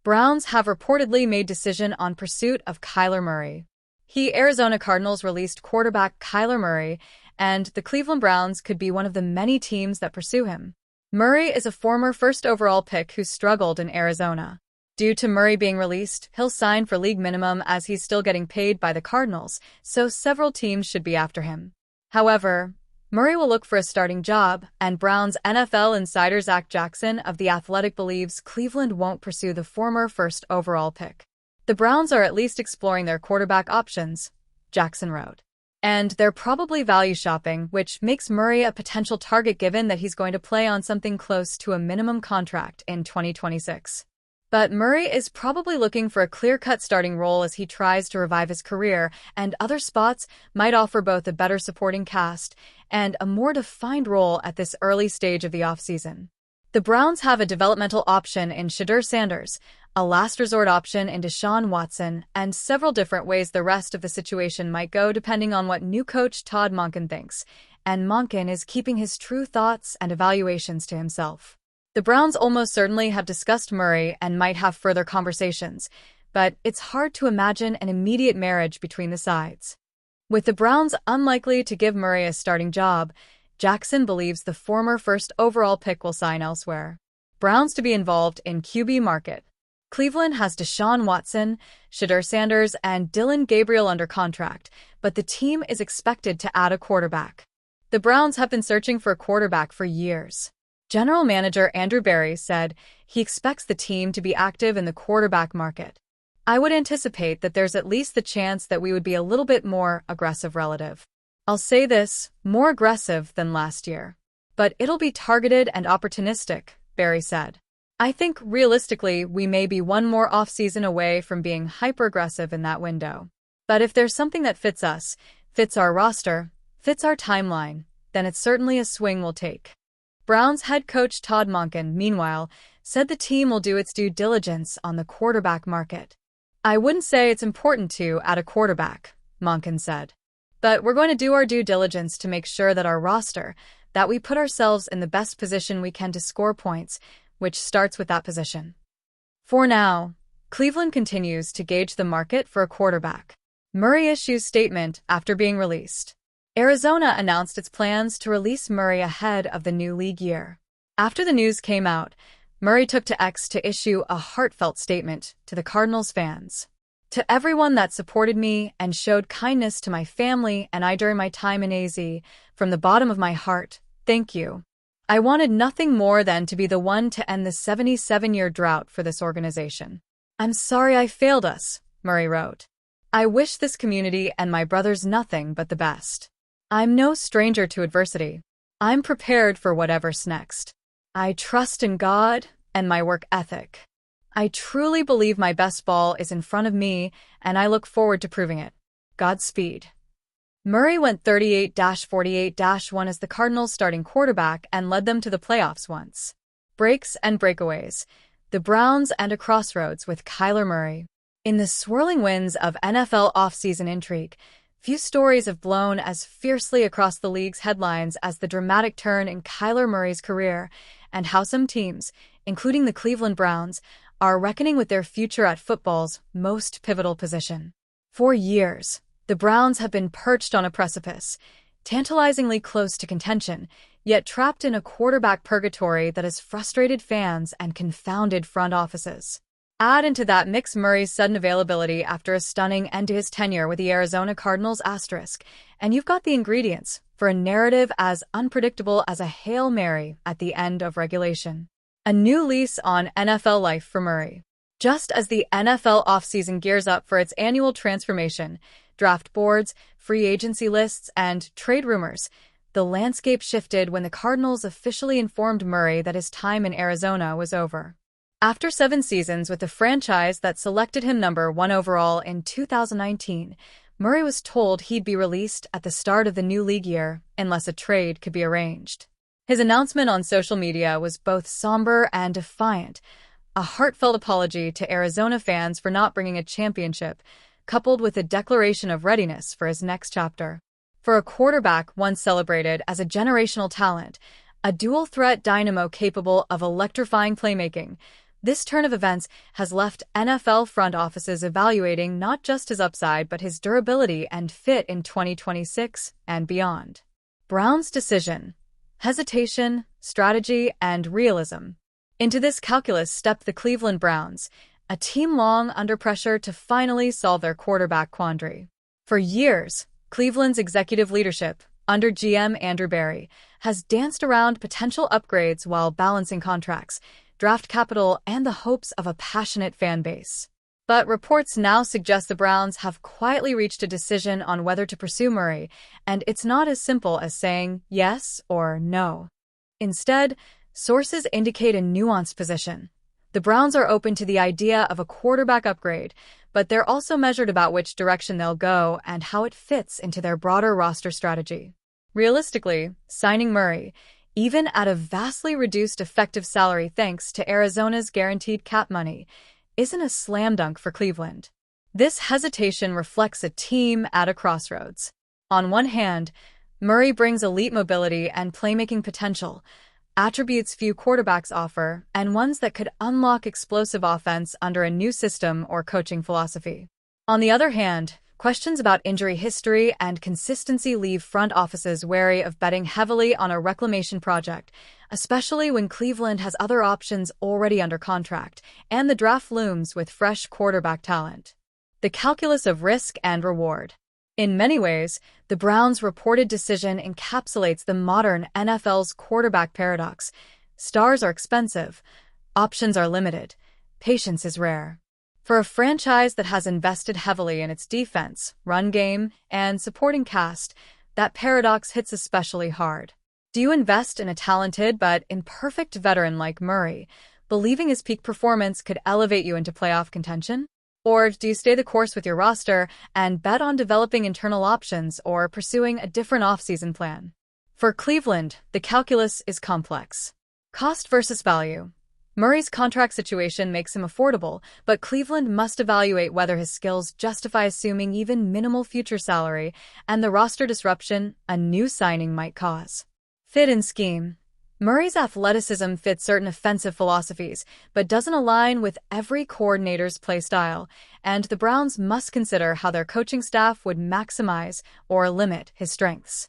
Browns have reportedly made decision on pursuit of Kyler Murray. Arizona Cardinals released quarterback Kyler Murray, and the Cleveland Browns could be one of the many teams that pursue him. Murray is a former first overall pick who struggled in Arizona. Due to Murray being released, he'll sign for league minimum as he's still getting paid by the Cardinals, so several teams should be after him. However, Murray will look for a starting job, and Browns NFL insider Zach Jackson of The Athletic believes Cleveland won't pursue the former first overall pick. The Browns are at least exploring their quarterback options, Jackson wrote. And they're probably value shopping, which makes Murray a potential target given that he's going to play on something close to a minimum contract in 2026. But Murray is probably looking for a clear-cut starting role as he tries to revive his career, and other spots might offer both a better supporting cast and a more defined role at this early stage of the offseason. The Browns have a developmental option in Shedeur Sanders, a last resort option in Deshaun Watson, and several different ways the rest of the situation might go depending on what new coach Todd Monken thinks, and Monken is keeping his true thoughts and evaluations to himself. The Browns almost certainly have discussed Murray and might have further conversations, but it's hard to imagine an immediate marriage between the sides. With the Browns unlikely to give Murray a starting job, Jackson believes the former first overall pick will sign elsewhere. Browns to be involved in QB market. Cleveland has Deshaun Watson, Shedeur Sanders, and Dillon Gabriel under contract, but the team is expected to add a quarterback. The Browns have been searching for a quarterback for years. General Manager Andrew Berry said he expects the team to be active in the quarterback market. I would anticipate that there's at least the chance that we would be a little bit more aggressive relative. I'll say this, more aggressive than last year. But it'll be targeted and opportunistic, Berry said. I think realistically we may be one more offseason away from being hyper-aggressive in that window. But if there's something that fits us, fits our roster, fits our timeline, then it's certainly a swing we'll take. Browns head coach Todd Monken, meanwhile, said the team will do its due diligence on the quarterback market. I wouldn't say it's important to add a quarterback, Monken said. But we're going to do our due diligence to make sure that our roster, that we put ourselves in the best position we can to score points, which starts with that position. For now, Cleveland continues to gauge the market for a quarterback. Murray issues statement after being released. Arizona announced its plans to release Murray ahead of the new league year. After the news came out, Murray took to X to issue a heartfelt statement to the Cardinals fans. To everyone that supported me and showed kindness to my family and I during my time in AZ, from the bottom of my heart, thank you. I wanted nothing more than to be the one to end the 77-year drought for this organization. I'm sorry I failed us, Murray wrote. I wish this community and my brothers nothing but the best. I'm no stranger to adversity. I'm prepared for whatever's next. I trust in God and my work ethic. I truly believe my best ball is in front of me, and I look forward to proving it. Godspeed. Murray went 38-48-1 as the Cardinals' starting quarterback and led them to the playoffs once. Breaks and breakaways. The Browns and a crossroads with Kyler Murray. In the swirling winds of NFL offseason intrigue, few stories have blown as fiercely across the league's headlines as the dramatic turn in Kyler Murray's career, and how some teams, including the Cleveland Browns, are reckoning with their future at football's most pivotal position. For years, the Browns have been perched on a precipice, tantalizingly close to contention, yet trapped in a quarterback purgatory that has frustrated fans and confounded front offices. Add into that mix Murray's sudden availability after a stunning end to his tenure with the Arizona Cardinals *, and you've got the ingredients for a narrative as unpredictable as a Hail Mary at the end of regulation. A new lease on NFL life for Murray. Just as the NFL offseason gears up for its annual transformation, draft boards, free agency lists, and trade rumors, the landscape shifted when the Cardinals officially informed Murray that his time in Arizona was over. After 7 seasons with the franchise that selected him number 1 overall in 2019, Murray was told he'd be released at the start of the new league year unless a trade could be arranged. His announcement on social media was both somber and defiant, a heartfelt apology to Arizona fans for not bringing a championship, coupled with a declaration of readiness for his next chapter. For a quarterback once celebrated as a generational talent, a dual-threat dynamo capable of electrifying playmaking, This turn of events has left NFL front offices evaluating not just his upside but his durability and fit in 2026 and beyond. Brown's decision: hesitation, strategy, and realism. Into this calculus stepped the Cleveland Browns, a team long under pressure to finally solve their quarterback quandary. For years, Cleveland's executive leadership, under GM Andrew Berry, has danced around potential upgrades while balancing contracts, draft capital, and the hopes of a passionate fan base. But reports now suggest the Browns have quietly reached a decision on whether to pursue Murray, and it's not as simple as saying yes or no. Instead, sources indicate a nuanced position. The Browns are open to the idea of a quarterback upgrade, but they're also measured about which direction they'll go and how it fits into their broader roster strategy. Realistically, signing Murray, even at a vastly reduced effective salary thanks to Arizona's guaranteed cap money, isn't a slam dunk for Cleveland. This hesitation reflects a team at a crossroads. On one hand, Murray brings elite mobility and playmaking potential, attributes few quarterbacks offer, and ones that could unlock explosive offense under a new system or coaching philosophy. On the other hand, questions about injury history and consistency leave front offices wary of betting heavily on a reclamation project, especially when Cleveland has other options already under contract, and the draft looms with fresh quarterback talent. The calculus of risk and reward. In many ways, the Browns' reported decision encapsulates the modern NFL's quarterback paradox. Stars are expensive, options are limited, patience is rare. For a franchise that has invested heavily in its defense, run game, and supporting cast, that paradox hits especially hard. Do you invest in a talented but imperfect veteran like Murray, believing his peak performance could elevate you into playoff contention? Or do you stay the course with your roster and bet on developing internal options or pursuing a different offseason plan? For Cleveland, the calculus is complex. Cost versus value. Murray's contract situation makes him affordable, but Cleveland must evaluate whether his skills justify assuming even minimal future salary and the roster disruption a new signing might cause. Fit and scheme. Murray's athleticism fits certain offensive philosophies, but doesn't align with every coordinator's play style, and the Browns must consider how their coaching staff would maximize or limit his strengths.